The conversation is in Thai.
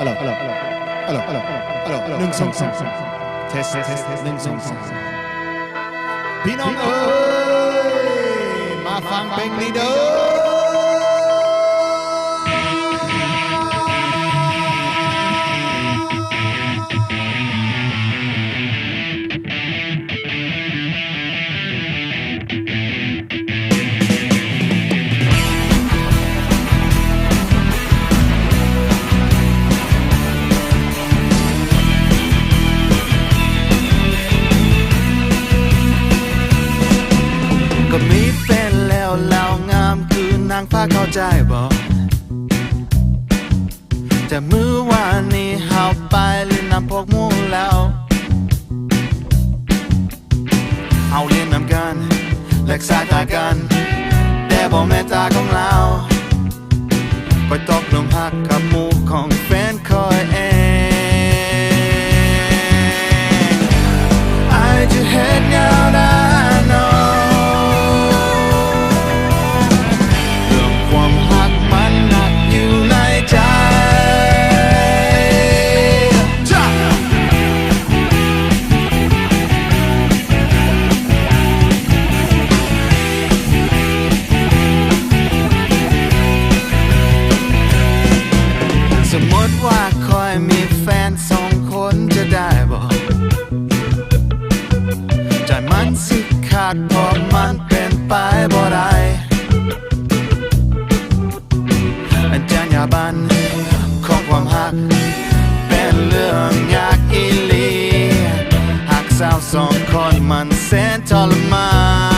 ฮัลโหลฮัลโหลฮัลโหลฮัลโหลฮัลโหล1 2 3เทส1 2 3พี่น้องเอ้ยมาฟังเพลงนี้เด้อก็มีแฟนแล้วงามคือนางฟ้าเข้าใจบ่แต่มื้อวานนี้เฮาไปเล่นน้ำพกมู่แล้วเฮาเล่นน้ำกันแลกสายตากันแต่บ่แม่นตาของเราค่อยตกลงหักกับหมู่ของแฟนคอยเองอายจะเฮ็ดแนวใดน้อสมมติว่าคอยมีแฟน2 คนจะได้บ่ใจมันสิขาดเพราะมันเป็นไปบ่ได้อันจรรยาบรรณของความหักเป็นเรื่องยากอีหลีหักสาว2 คนมันแสนทรมาน